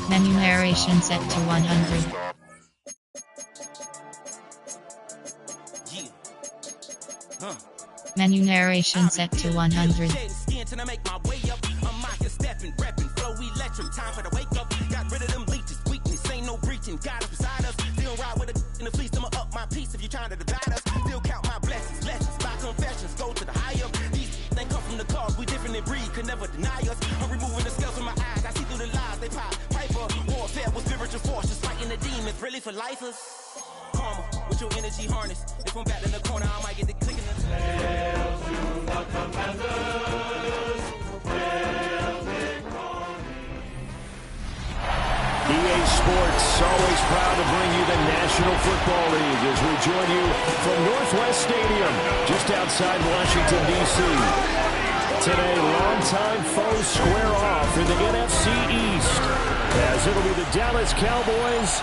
Menu narration set to 100. Menu narration set to 100. Could never deny us. I'm removing the scales from my eyes. I see through the lies they pop. Piper, warfare with spiritual force, just fighting the demons. Really for lifers. Karma, with your energy harness. If I'm back in the corner, I might get the clicking. Hail to the commanders. Hail EA Sports, always proud to bring you the National Football League as we join you from Northwest Stadium, just outside Washington, D.C. Today, longtime foes square off in the NFC East, as it'll be the Dallas Cowboys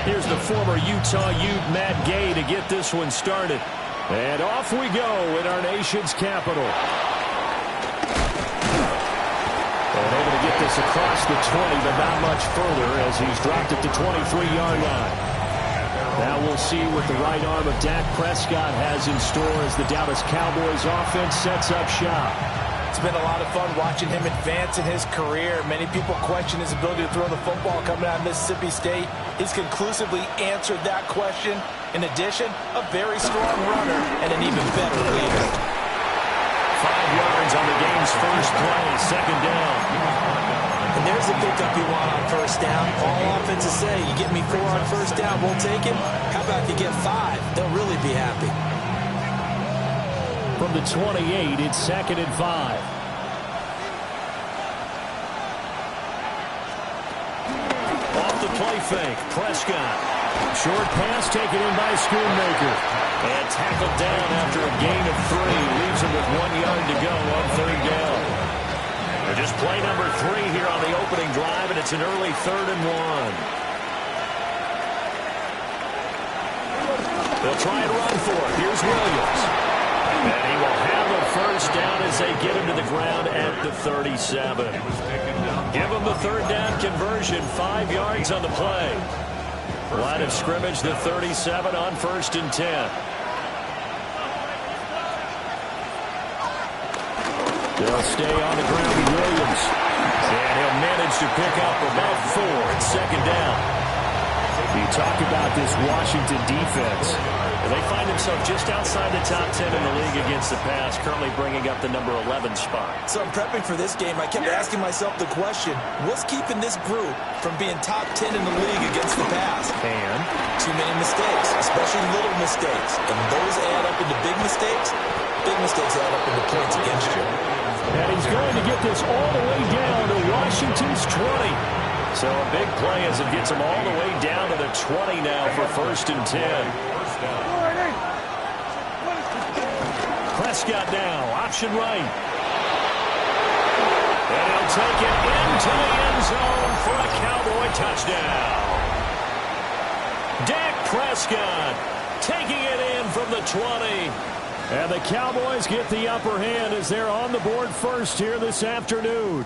Here's the former Utah Ute, Matt Gay, to get this one started. And off we go in our nation's capital. And able to get this across the 20, but not much further as he's dropped it to 23-yard line. Now we'll see what the right arm of Dak Prescott has in store as the Dallas Cowboys offense sets up shop. It's been a lot of fun watching him advance in his career. Many people question his ability to throw the football coming out of Mississippi State. He's conclusively answered that question. In addition, a very strong runner and an even better leader. 5 yards on the game's first play, second down. And there's the pickup you want on first down. All offenses say, you get me 4 on first down, we'll take him. How about you get 5? They'll really be happy. From the 28, it's second and 5. Off the play fake, Prescott. Short pass taken in by Schoonmaker. And tackled down after a gain of 3. Leaves him with 1 yard to go on third down. They're just play number 3 here on the opening drive, and it's an early 3rd and 1. They'll try and run for it. Here's Williams. And he will have a first down as they get him to the ground at the 37. Give him the third down conversion, 5 yards on the play. Line of scrimmage, the 37 on 1st and 10. They'll stay on the ground with Williams. And he'll manage to pick up about 4 at second down. You talk about this Washington defense. They find themselves just outside the top 10 in the league against the pass, currently bringing up the number 11 spot. So I'm prepping for this game. I kept asking myself the question, what's keeping this group from being top 10 in the league against the pass? And? Too many mistakes, especially little mistakes. And those add up into big mistakes. Big mistakes add up into points against you. And he's going to get this all the way down to Washington's 20. So a big play as it gets him all the way down to the 20 now for 1st and 10. Prescott now, option right. And he'll take it into the end zone for a Cowboy touchdown. Dak Prescott taking it in from the 20. And the Cowboys get the upper hand as they're on the board first here this afternoon.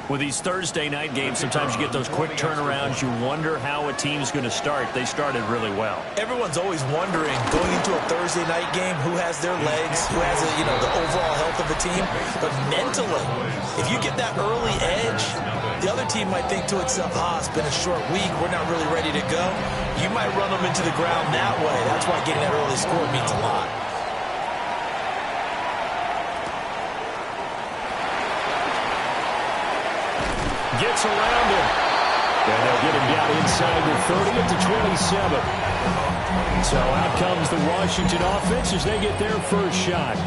With these Thursday night games, sometimes you get those quick turnarounds. You wonder how a team's going to start. They started really well. Everyone's always wondering, going into a Thursday night game, who has their legs, who has, the overall health of a team. But mentally, if you get that early edge, the other team might think to itself, it's been a short week, we're not really ready to go. You might run them into the ground that way. That's why getting that early score means a lot. Gets around him. And they'll get him down inside the 30 at the 27. So out comes the Washington offense as they get their first shot.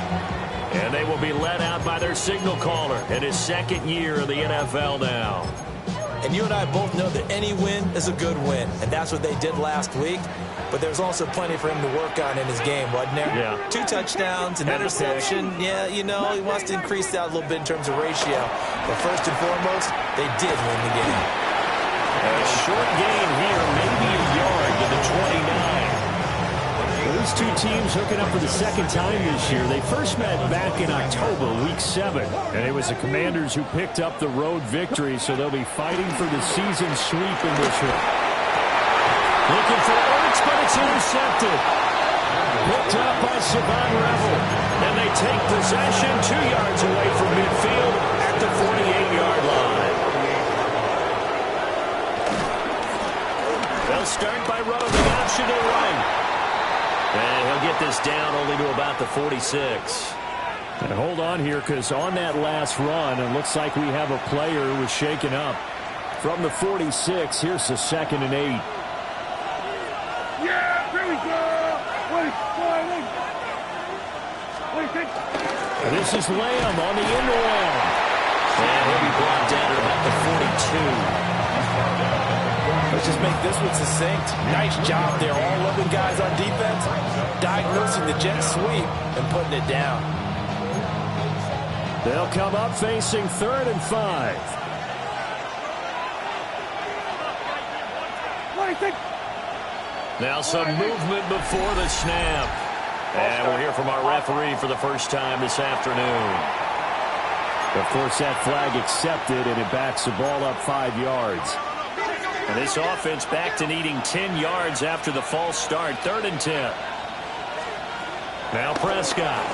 And they will be led out by their signal caller in his 2nd year in the NFL now. And you and I both know that any win is a good win. And that's what they did last week. But there's also plenty for him to work on in his game, wasn't there? Yeah. 2 touchdowns, an interception. Yeah, he wants to increase that a little bit in terms of ratio. But first and foremost, they did win the game. A short gain here, maybe a yard to the 29. two teams hooking up for the second time this year. They first met back in October, Week 7. And it was the Commanders who picked up the road victory, so they'll be fighting for the season sweep in this one. Looking for Ertz, but it's intercepted. Picked up by Savon Revel. And they take possession 2 yards away from midfield at the 48-yard line. They'll start by running the option to the right. And he'll get this down only to about the 46. And hold on here, because on that last run, it looks like we have a player who was shaken up. From the 46, here's the 2nd and 8. Yeah, here we go. This is Lamb on the end around. And he'll be brought down to about the 42. Let's just make this one succinct. Nice job there. All 11 guys on defense diagnosing the jet sweep and putting it down. They'll come up facing 3rd and 5. Now some movement before the snap. And we'll hear from our referee for the first time this afternoon. Of course, that flag accepted, and it backs the ball up 5 yards. And this offense back to needing 10 yards after the false start. 3rd and 10. Now Prescott.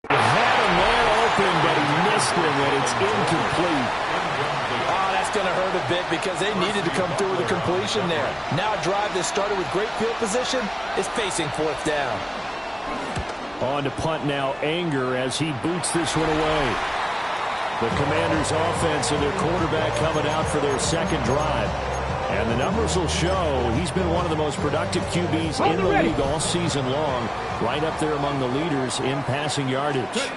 Had him there open, but he missed him, and it's incomplete. Oh, that's going to hurt a bit because they needed to come through with a completion there. Now a drive that started with great field position is facing 4th down. On to punt now, Anger, as he boots this one away. The Commanders' offense and their quarterback coming out for their 2nd drive. And the numbers will show he's been one of the most productive QBs in the league all season long, right up there among the leaders in passing yardage.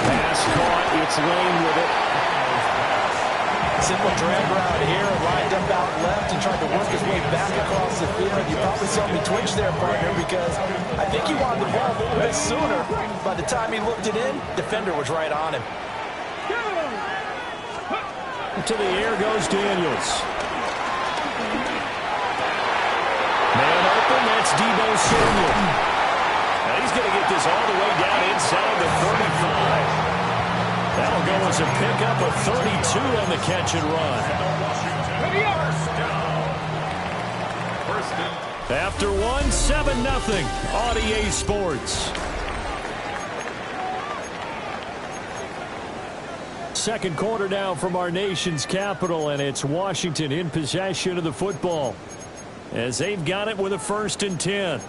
Pass caught, it's Lane with it. Simple drag route here, lined up out left and tried to work his way back across the field. You probably saw me twitch there, partner, because I think he wanted the ball a little bit sooner. By the time he looked it in, defender was right on him. To the air goes Daniels. Man open, that's Deebo Samuel. And he's going to get this all the way down inside the 35. That'll go as a pickup of 32 on the catch and run. After 1, 7-0, Audier Sports. second quarter now from our nation's capital, and it's Washington in possession of the football as they've got it with a 1st and 10.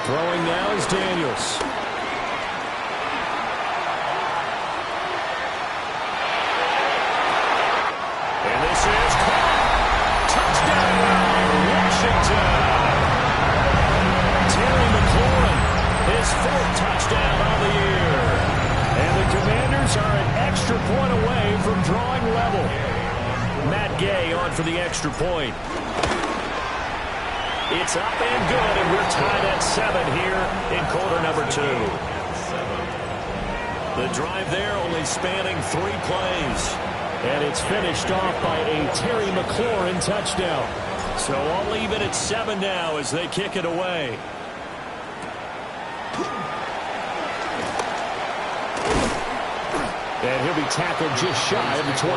Throwing now is Daniels. And this is caught. Touchdown, Washington. Terry McLaurin, his 4th touchdown on the year. And the Commanders are an extra point away from drawing level. Matt Gay on for the extra point. It's up and good, and we're tied at 7 here in quarter number 2. The drive there only spanning 3 plays. And it's finished off by a Terry McLaurin touchdown. So I'll leave it at 7 now as they kick it away. And he'll be tackled just shy of the 25.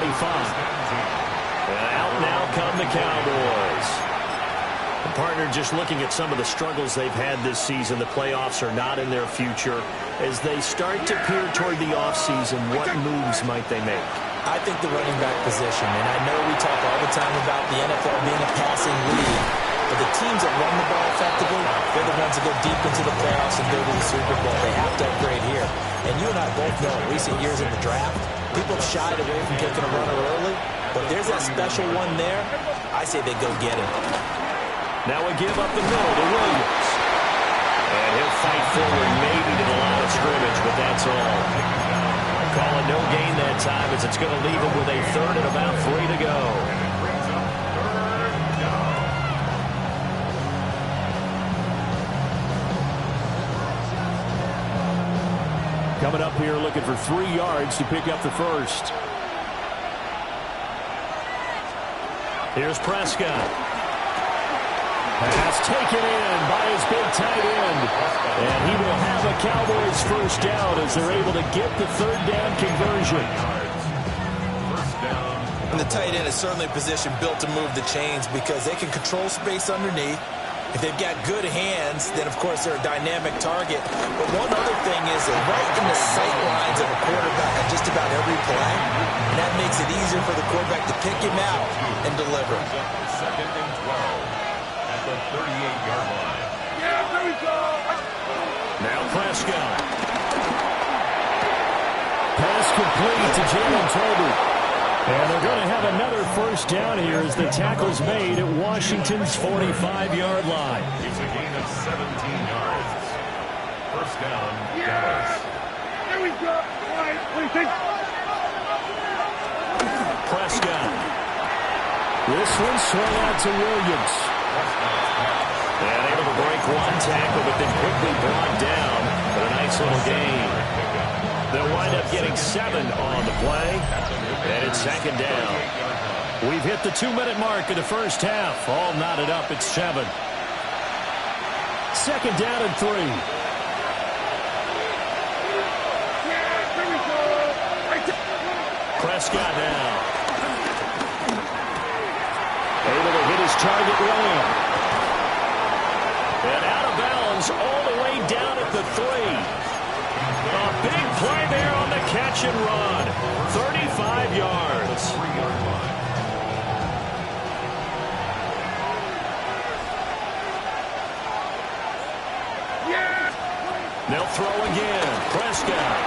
And out now come the Cowboys. The partner, just looking at some of the struggles they've had this season, the playoffs are not in their future. As they start to peer toward the offseason, what moves might they make? I think the running back position, and I know we talk all the time about the NFL being a passing league, but the teams that run the ball effectively, they're the ones that go deep into the playoffs and go to the Super Bowl. They have to upgrade here. And you and I both know in recent years in the draft, people have shied away from taking a runner early, but there's that special one there. I say they go get him. Now we give up the middle to Williams. And he'll fight forward maybe to the line of scrimmage, but that's all. Call it no gain that time as it's going to leave him with a 3rd and about 3 to go. Coming up here looking for 3 yards to pick up the 1st. Here's Prescott. Pass taken in by his big tight end. And he will have a Cowboys 1st down as they're able to get the 3rd down conversion. And the tight end is certainly a position built to move the chains because they can control space underneath. If they've got good hands, then, of course, they're a dynamic target. But one other thing is they're right in the sight lines of a quarterback on just about every play. And that makes it easier for the quarterback to pick him out and deliver. 2nd and 12. The 38-yard line. Yeah, there we go. Now Prescott. Pass complete to Jalen Tolbert. And they're going to have another 1st down here as the tackle's made at Washington's 45-yard line. It's a gain of 17 yards. 1st down, Dallas. There we go. All right, what do you think? Prescott. This one swung out to Williams. And able to break one tackle, but then quickly brought down. But a nice little gain. They'll wind up getting 7 on the play. And it's 2nd down. We've hit the 2-minute mark of the 1st half. All knotted up at 7. 2nd down and 3. Prescott now. Able to hit his target Lamb. And out of bounds all the way down at the 3. A big play there on the catch and run. 35 yards. 3-yard line. They'll throw again. Prescott.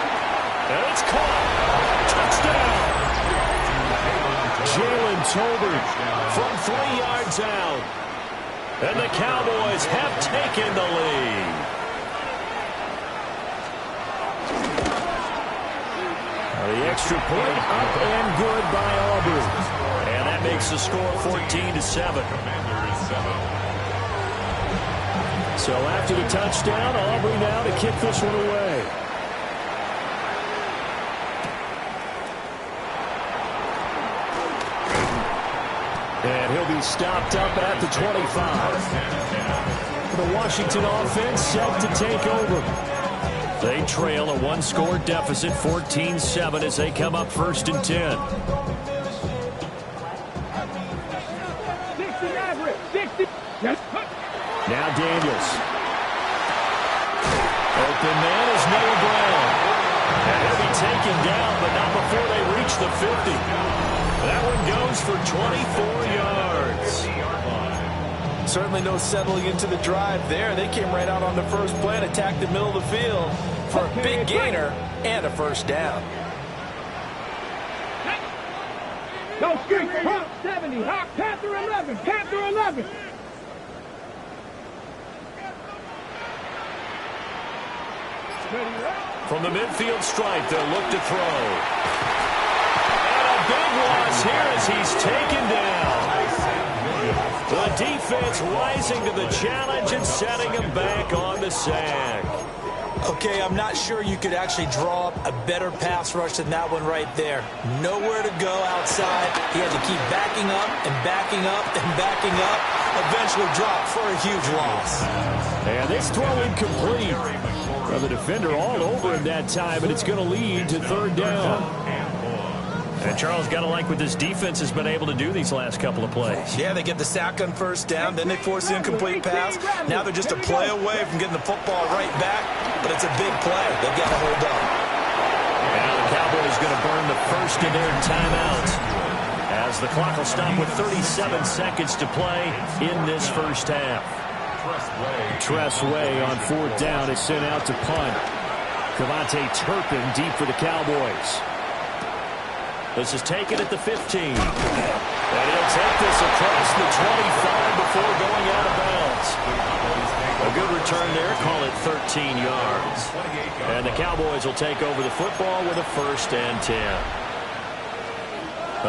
And it's caught. Touchdown. Jalen Tolbert from 3 yards out. And the Cowboys have taken the lead. The extra point up and good by Auburn. And that makes the score 14-7. So after the touchdown, Aubrey now to kick this one away. And he'll be stopped up at the 25. The Washington offense set to take over. They trail a one-score deficit, 14-7, as they come up 1st and 10. Now Daniels. Open man is Noah Brown. And he'll be taken down, but not before they reach the 50. That one goes for 24 yards. Certainly no settling into the drive there. They came right out on the first play and attacked the middle of the field for a big gainer and a first down. Go street, Hawk 70, Hawk Panther 11, Panther 11. From the midfield stripe, they'll look to throw. And a big loss here as he's taken down. The defense rising to the challenge and setting him back on the sack. Okay, I'm not sure you could actually draw up a better pass rush than that one right there. Nowhere to go outside. He had to keep backing up and backing up and backing up. Eventually dropped for a huge loss. And this throw incomplete. Well, the defender all over him that time, and it's going to lead to 3rd down. And Charles, got to like what this defense has been able to do these last couple of plays. Yeah, they get the sack on 1st down, then they force the incomplete pass. Now they're just a play away from getting the football right back, but it's a big play. They've got to hold up. And now the Cowboys going to burn the first of their timeouts, as the clock will stop with 37 seconds to play in this first half. Tress Way on 4th down is sent out to punt. Cavante Turpin deep for the Cowboys. This is taken at the 15. And he'll take this across the 25 before going out of bounds. A good return there, call it 13 yards. And the Cowboys will take over the football with a 1st and 10.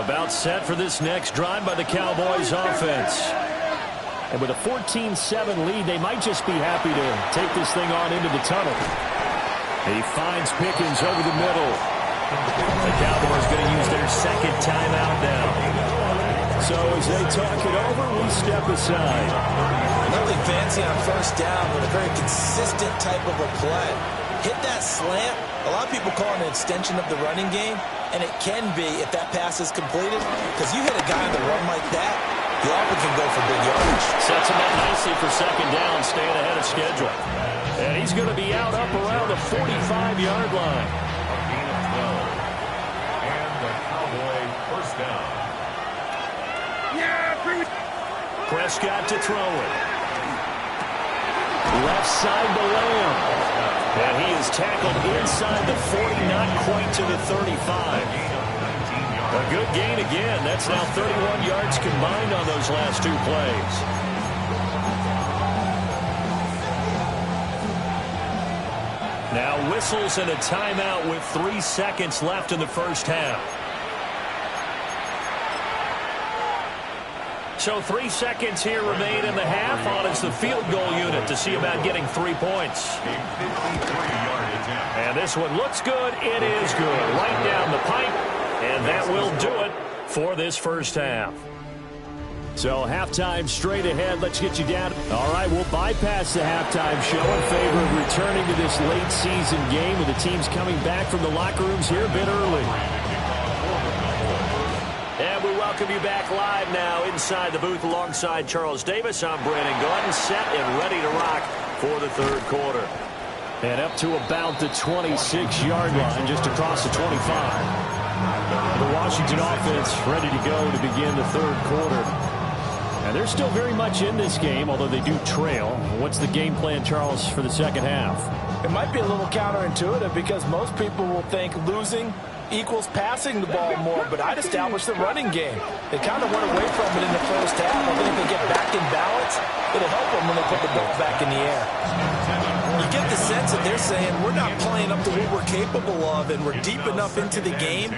About set for this next drive by the Cowboys offense. And with a 14-7 lead, they might just be happy to take this thing on into the tunnel. He finds Pickens over the middle. The Cowboys going to use their 2nd timeout now. So as they talk it over, we step aside. Nothing fancy on 1st down, but a very consistent type of a play. Hit that slant. A lot of people call it an extension of the running game, and it can be if that pass is completed, because you hit a guy on the run like that, you often can go for big yardage. Sets him up nicely for 2nd down, staying ahead of schedule. And he's going to be out up around the 45-yard line. And the Cowboy 1st down. Prescott to throw it. Left side to Lamb. And he is tackled inside the 40, not quite to the 35. A good gain again. That's now 31 yards combined on those last 2 plays. Now whistles and a timeout with 3 seconds left in the first half. So 3 seconds here remain in the half. On is the field goal unit to see about getting 3 points. And this one looks good. It is good. Right down the pipe. And that will do it for this first half. So halftime straight ahead. Let's get you down. All right, we'll bypass the halftime show in favor of returning to this late season game with the teams coming back from the locker rooms here a bit early. And we welcome you back live now inside the booth alongside Charles Davis. I'm Brandon Gordon, set and ready to rock for the 3rd quarter. And up to about the 26-yard line, just across the 25. The Washington offense ready to go to begin the 3rd quarter. And they're still very much in this game, although they do trail. What's the game plan, Charles, for the 2nd half? It might be a little counterintuitive because most people will think losing equals passing the ball more, but I'd establish the running game. They kind of went away from it in the first half. I think if they get back in balance, it'll help them when they put the ball back in the air. You get the sense that they're saying we're not playing up to what we're capable of, and we're deep enough into the game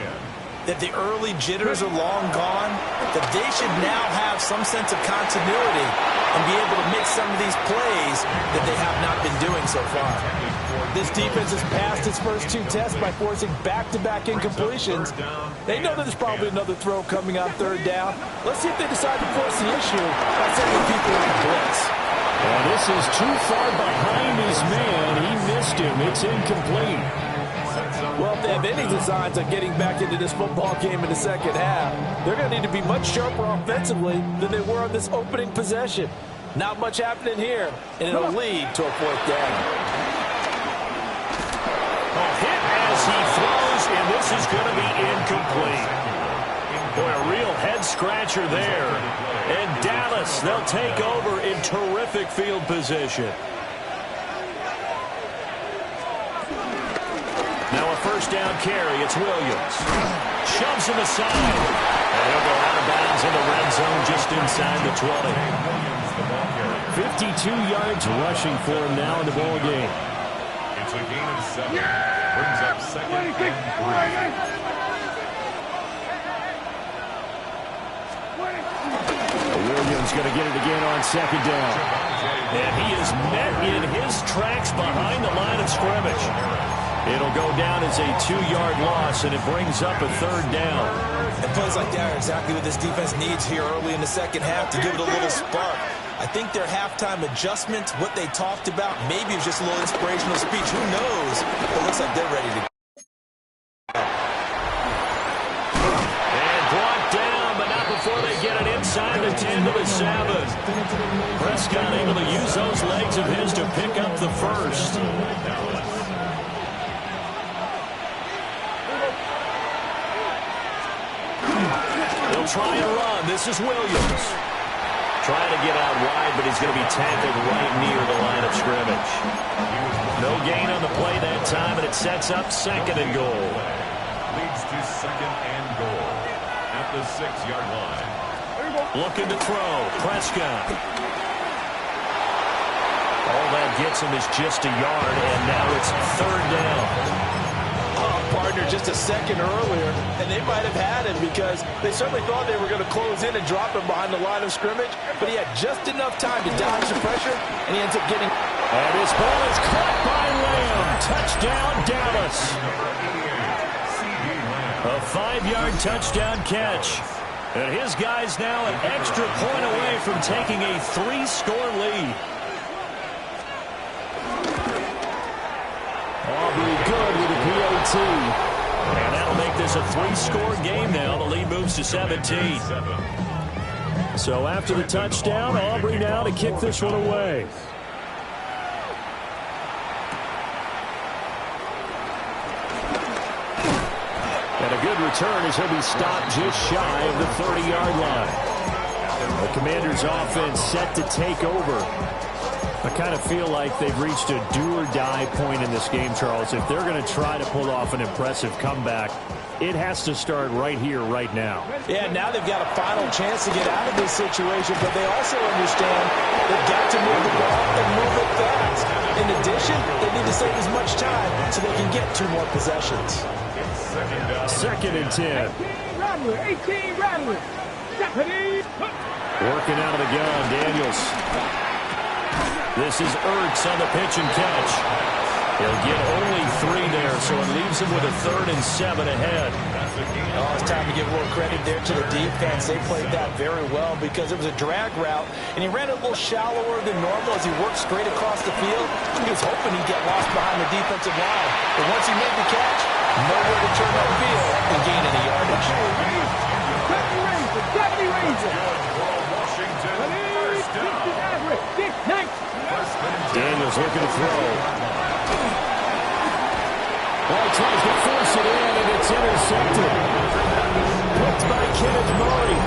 that the early jitters are long gone, that they should now have some sense of continuity and be able to make some of these plays that they have not been doing so far. This defense has passed its first 2 tests by forcing back-to-back incompletions. They know that there's probably another throw coming on 3rd down. Let's see if they decide to force the issue by sending people on blitz. And this is too far behind his man. He missed him. It's incomplete. Well, if they have any designs on getting back into this football game in the second half, they're going to need to be much sharper offensively than they were on this opening possession. Not much happening here, and it'll lead to a 4th down. A hit as he throws, and this is going to be incomplete. Boy, a real head-scratcher there. And Dallas, they'll take over in terrific field position. Now a 1st down carry. It's Williams. Shoves him aside. And he'll go out of bounds in the red zone just inside the 20. 52 yards rushing for him now in the ball game. It's a gain of 7. Brings up 2nd and 3. Williams going to get it again on 2nd down. And he is met in his tracks behind the line of scrimmage. It'll go down as a 2-yard loss, and it brings up a 3rd down. And plays like that are exactly what this defense needs here early in the second half to give it a little spark. I think their halftime adjustment, what they talked about, maybe it was just a little inspirational speech. Who knows? It looks like they're ready to go. And brought down, but not before they get it inside the 10 to the 7. Prescott able to use those legs of his to pick up the 1st. They'll try and run. This is Williams. Trying to get out wide, but he's going to be tackled right near the line of scrimmage. No gain on the play that time, and it sets up 2nd and goal. Leads to 2nd and goal at the 6-yard line. Looking to throw. Prescott. All that gets him is just a yard, and now it's 3rd down. Partner just a second earlier, and they might have had him because they certainly thought they were going to close in and drop him behind the line of scrimmage, but he had just enough time to dodge the pressure, and he ends up getting... And his ball is caught by Lamb. Touchdown, Dallas. A 5-yard touchdown catch. And his guy's now an extra point away from taking a 3-score lead. Aubrey good with a PAT. And that'll make this a 3-score game now. The lead moves to 17. So after the touchdown, Aubrey now to kick this one away. And a good return as he'll be stopped just shy of the 30-yard line. The Commanders' offense set to take over. I kind of feel like they've reached a do-or-die point in this game, Charles. If they're going to try to pull off an impressive comeback, it has to start right here, right now. Yeah, now they've got a final chance to get out of this situation, but they also understand they've got to move the ball and move it fast. In addition, they need to save as much time so they can get 2 more possessions. 2nd and 10. 18 Rattler. Working out of the gun, Daniels. This is Ertz on the pitch and catch. He'll get only 3 there, so it leaves him with a 3rd and 7 ahead. Oh, it's time to give more credit there to the defense. They played that very well because it was a drag route, and he ran it a little shallower than normal as he worked straight across the field. He was hoping he'd get lost behind the defensive line. But once he made the catch, nowhere to turn upfield and gain any yardage. Daniels looking to throw. Well, he tries to force it in, and it's intercepted. Picked by Kenneth Murray.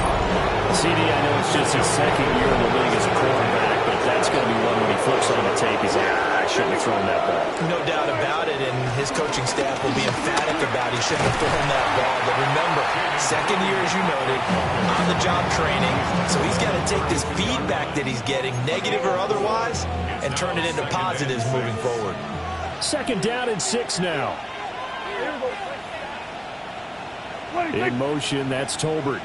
CD, I know it's just his 2nd year in the league as a quarterback, but that's going to be one when he flips on the tape. He's like, I shouldn't have thrown that ball. No doubt about it, and his coaching staff will be emphatic about he shouldn't have thrown that ball. But remember, 2nd year, as you noted, on-the-job training, so he's got to take this feedback that he's getting, negative or otherwise, and turn it into positives moving forward. 2nd down and 6 now. In motion, that's Tolbert.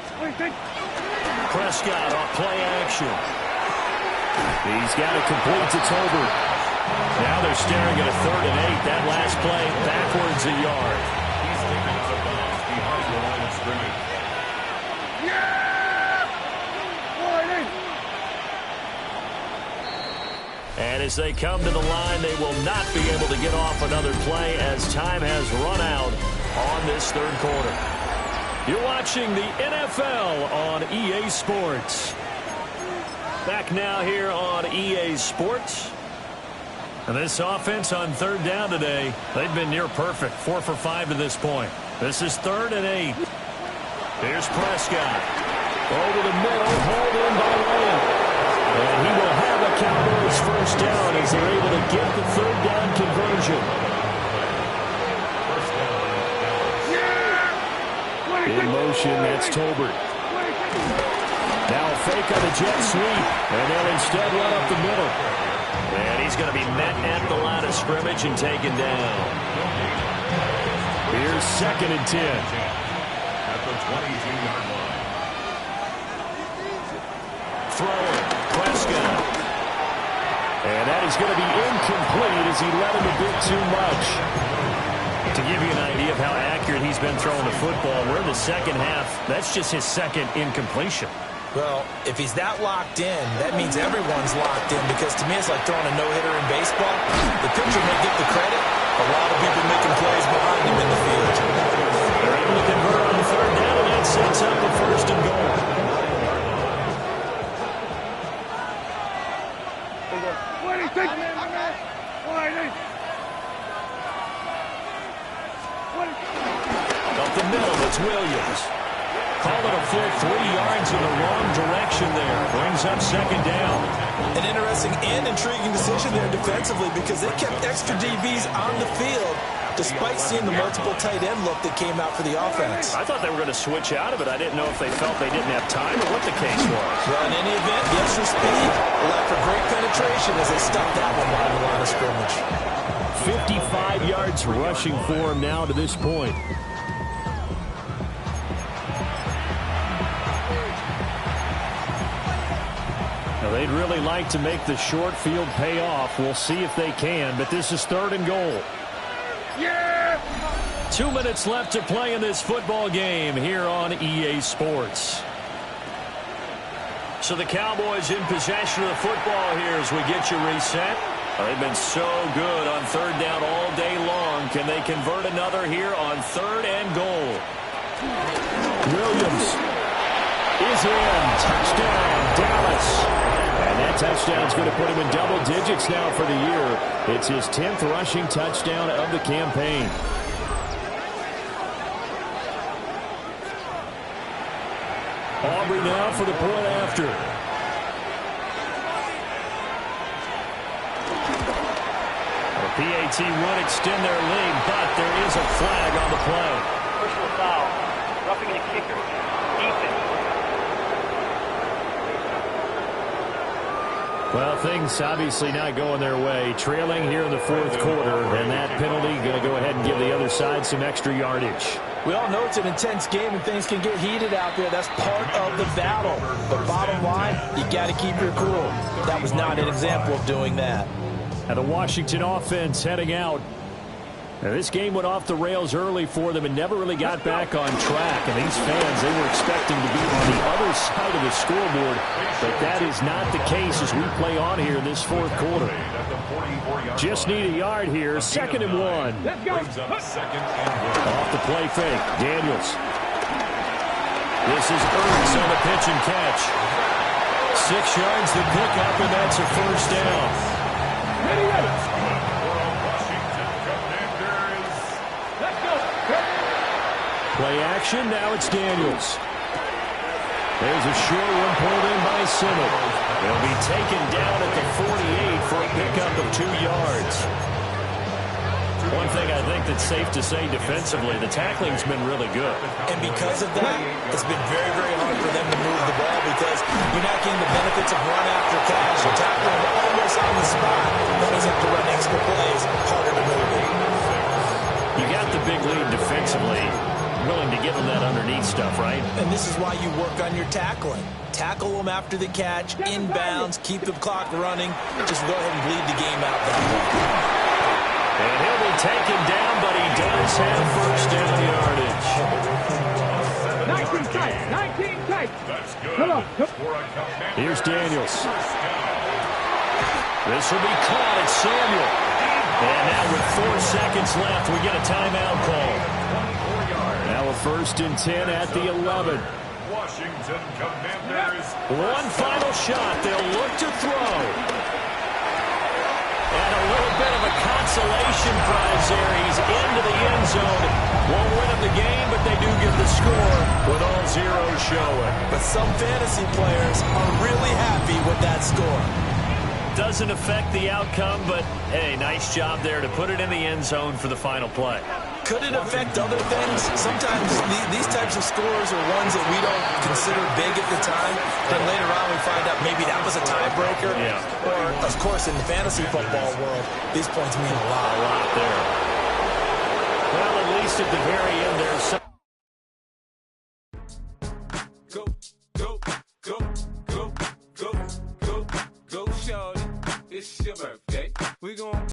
Prescott off play action. He's got it complete to Tolbert. Now they're staring at a 3rd and 8. That last play backwards a yard. He's taken out of bounds behind the line of scrimmage. And as they come to the line, they will not be able to get off another play as time has run out on this 3rd quarter. You're watching the NFL on EA Sports. Back now here on EA Sports. And this offense on 3rd down today, they've been near perfect. 4 for 5 to this point. This is 3rd and 8. Here's Prescott. Over the middle, hauled in by Lamb. And he will have a Cowboys 1st down as they're able to get the 3rd down conversion. In motion, that's Tolbert. Now a fake on the jet sweep, and they'll instead run up the middle. And he's going to be met at the line of scrimmage and taken down. Here's 2nd and 10. At the 22-yard line. Throwing, Prescott. And that is going to be incomplete as he let him a bit too much. To give you an idea of how accurate he's been throwing the football, we're in the 2nd half. That's just his 2nd incompletion. Well, if he's that locked in, that means everyone's locked in, because to me it's like throwing a no-hitter in baseball. The pitcher may get the credit. A lot of people making plays behind him in the field. They're able to convert on the 3rd down, and that sets up a 1st and goal. Up the middle, it's Williams. Call it a full 3 yards in the wrong direction there. Brings up 2nd down. An interesting and intriguing decision there defensively, because they kept extra DBs on the field despite seeing the multiple tight end look that came out for the offense. I thought they were going to switch out of it. I didn't know if they felt they didn't have time or what the case was. Well, in any event, the extra speed allowed for great penetration as they stuffed that one behind the line of scrimmage. 55 yards rushing for him now to this point. Now, they'd really like to make the short field pay off. We'll see if they can, but this is 3rd and goal. 2 minutes left to play in this football game here on EA Sports. So the Cowboys in possession of the football here as we get you reset. They've been so good on 3rd down all day long. Can they convert another here on 3rd and goal? Williams is in. Touchdown, Dallas. And that touchdown's going to put him in double digits now for the year. It's his 10th rushing touchdown of the campaign. Aubrey now for the point after. The PAT would extend their lead, but there is a flag on the play. Personal foul. Roughing the kicker. Defense. Well, things obviously not going their way. Trailing here in the 4th quarter, and that penalty going to go ahead and give the other side some extra yardage. We all know it's an intense game and things can get heated out there. That's part of the battle. But bottom line, you got to keep your cool. That was not an example of doing that. And the Washington offense heading out. Now, this game went off the rails early for them and never really got back on track. And these fans, they were expecting to be on the other side of the scoreboard. But that is not the case as we play on here in this 4th quarter. Just need a yard here. 2nd and 1. Let's go. Off the play fake. Daniels. This is Ertz on the pitch and catch. 6 yards the pickup, and that's a 1st down. Ready, ready. Play action, now it's Daniels. There's a short one pulled in by Simmons. They'll be taken down at the 48 for a pickup of 2 yards. One thing I think that's safe to say defensively, the tackling's been really good. And because of that, it's been very, very hard for them to move the ball because you're not getting the benefits of run after catch. You're tackling almost on the spot. That means you have to run extra plays, harder to move it. You got the big lead defensively. willing to give them that underneath stuff, right? And this is why you work on your tackling. Tackle them after the catch, inbounds, keep the clock running. Just go ahead and bleed the game out that way. And he'll be taken down, but he does have first down yardage. 19 tight, 19 tight. That's good. Come on. Here's Daniels. This will be caught at Samuel. And now with 4 seconds left, we get a timeout call. Now a 1st and 10 at the 11. Washington Commanders. One final shot. They'll look to throw. And a little bit of a consolation prize there. He's into the end zone. Won't win him the game, but they do get the score with all zeros showing. But some fantasy players are really happy with that score. Doesn't affect the outcome, but, hey, nice job there to put it in the end zone for the final play. Could it affect other things? Sometimes these types of scores are ones that we don't consider big at the time, but later on we find out maybe that was a tiebreaker. Yeah. Or, of course, in the fantasy football world, these points mean a lot. A lot there. Well, at least at the very end, there's some. Go, go, go, go, go, go, go, shorty. It's your birthday. We gon'